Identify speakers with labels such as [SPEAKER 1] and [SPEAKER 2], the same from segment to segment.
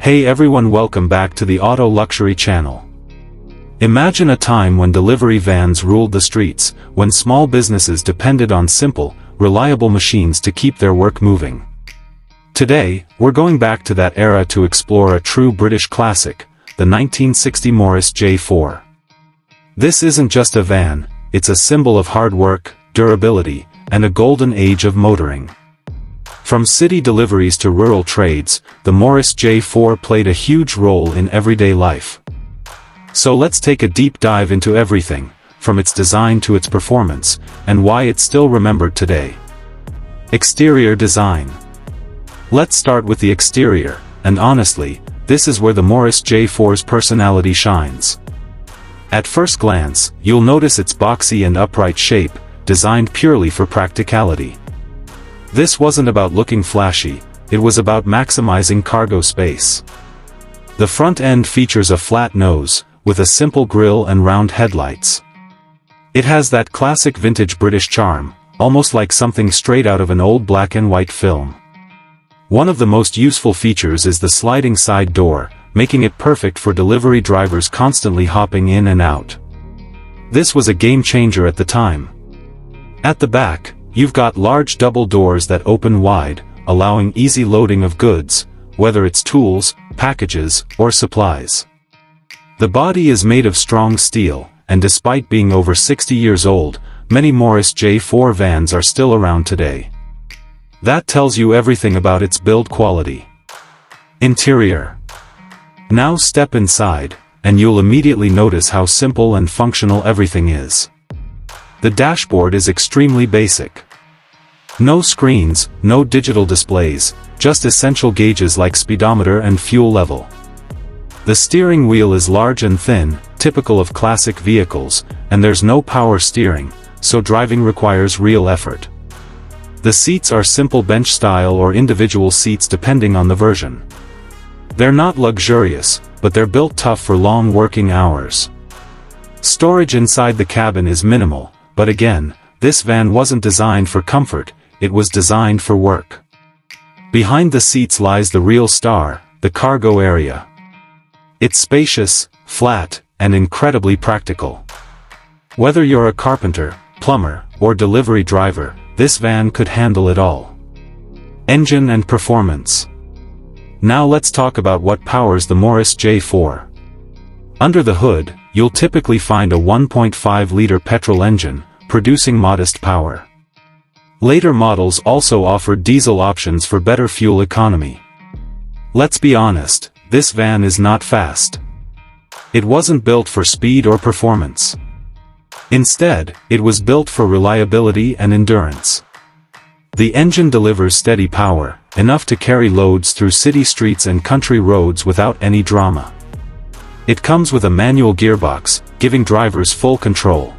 [SPEAKER 1] Hey everyone, welcome back to the Auto Luxury channel. Imagine a time when delivery vans ruled the streets, when small businesses depended on simple, reliable machines to keep their work moving. Today, we're going back to that era to explore a true British classic, the 1960 Morris J4. This isn't just a van, it's a symbol of hard work, durability, and a golden age of motoring. From city deliveries to rural trades, the Morris J4 played a huge role in everyday life. So let's take a deep dive into everything, from its design to its performance, and why it's still remembered today. Exterior design. Let's start with the exterior, and honestly, this is where the Morris J4's personality shines. At first glance, you'll notice its boxy and upright shape, designed purely for practicality. This wasn't about looking flashy, it was about maximizing cargo space. The front end features a flat nose, with a simple grille and round headlights. It has that classic vintage British charm, almost like something straight out of an old black and white film. One of the most useful features is the sliding side door, making it perfect for delivery drivers constantly hopping in and out. This was a game changer at the time. At the back, you've got large double doors that open wide, allowing easy loading of goods, whether it's tools, packages, or supplies. The body is made of strong steel, and despite being over 60 years old, many Morris J4 vans are still around today. That tells you everything about its build quality. Interior. Now step inside, and you'll immediately notice how simple and functional everything is. The dashboard is extremely basic. No screens, no digital displays, just essential gauges like speedometer and fuel level. The steering wheel is large and thin, typical of classic vehicles, and there's no power steering, so driving requires real effort. The seats are simple bench style or individual seats depending on the version. They're not luxurious, but they're built tough for long working hours. Storage inside the cabin is minimal, but again, this van wasn't designed for comfort, it was designed for work. Behind the seats lies the real star, the cargo area. It's spacious, flat, and incredibly practical. Whether you're a carpenter, plumber, or delivery driver, this van could handle it all. Engine and performance. Now let's talk about what powers the Morris J4. Under the hood, you'll typically find a 1.5-liter petrol engine, producing modest power. Later models also offered diesel options for better fuel economy. Let's be honest, this van is not fast. It wasn't built for speed or performance. Instead, it was built for reliability and endurance. The engine delivers steady power, enough to carry loads through city streets and country roads without any drama. It comes with a manual gearbox, giving drivers full control.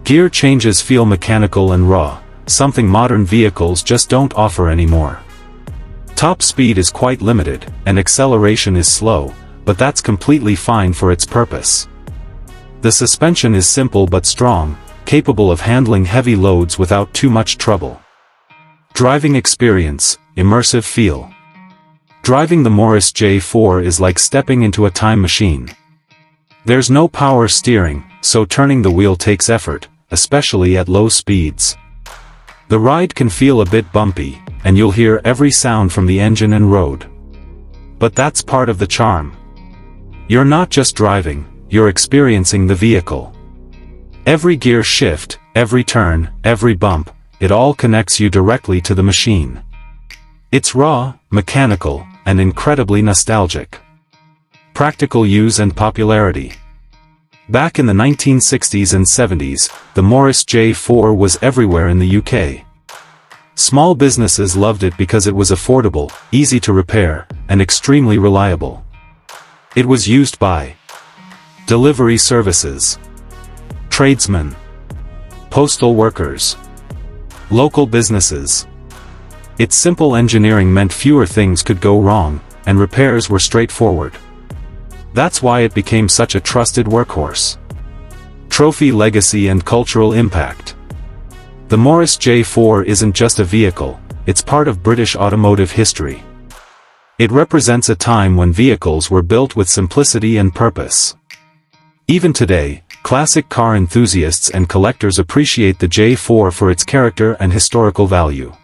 [SPEAKER 1] Gear changes feel mechanical and raw, something modern vehicles just don't offer anymore. Top speed is quite limited, and acceleration is slow, but that's completely fine for its purpose. The suspension is simple but strong, capable of handling heavy loads without too much trouble. Driving experience, immersive feel. Driving the Morris J4 is like stepping into a time machine. There's no power steering, so turning the wheel takes effort, especially at low speeds. The ride can feel a bit bumpy, and you'll hear every sound from the engine and road. But that's part of the charm. You're not just driving, you're experiencing the vehicle. Every gear shift, every turn, every bump, it all connects you directly to the machine. It's raw, mechanical, and incredibly nostalgic. Practical use and popularity. Back in the 1960s and 70s, the Morris J4 was everywhere in the UK. Small businesses loved it because it was affordable, easy to repair, and extremely reliable. It was used by delivery services, tradesmen, postal workers, local businesses. Its simple engineering meant fewer things could go wrong, and repairs were straightforward. That's why it became such a trusted workhorse. Trophy, legacy, and cultural impact. The Morris J4 isn't just a vehicle, it's part of British automotive history. It represents a time when vehicles were built with simplicity and purpose. Even today, classic car enthusiasts and collectors appreciate the J4 for its character and historical value.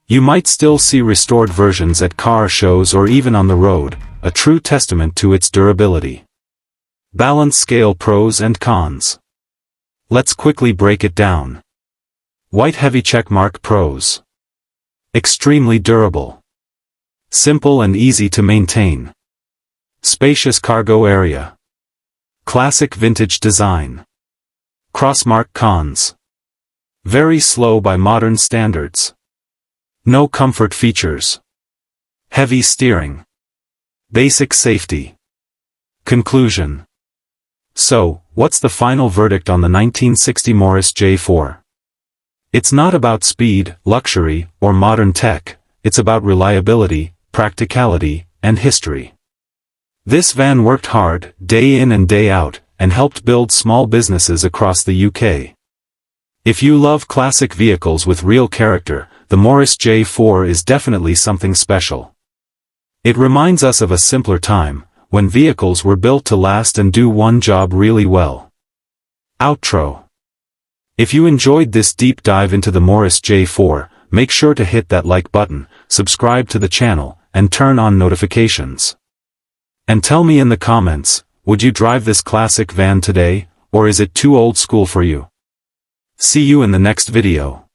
[SPEAKER 1] You might still see restored versions at car shows or even on the road, a true testament to its durability. Balance scale pros and cons. Let's quickly break it down. White heavy checkmark pros. Extremely durable. Simple and easy to maintain. Spacious cargo area. Classic vintage design. Crossmark cons. Very slow by modern standards. No comfort features. Heavy steering. Basic safety. Conclusion. So, what's the final verdict on the 1960 Morris J4? It's not about speed, luxury, or modern tech, it's about reliability, practicality, and history. This van worked hard, day in and day out, and helped build small businesses across the UK. If you love classic vehicles with real character, the Morris J4 is definitely something special. It reminds us of a simpler time, when vehicles were built to last and do one job really well. Outro. If you enjoyed this deep dive into the Morris J4, make sure to hit that like button, subscribe to the channel, and turn on notifications. And tell me in the comments, would you drive this classic van today, or is it too old school for you? See you in the next video.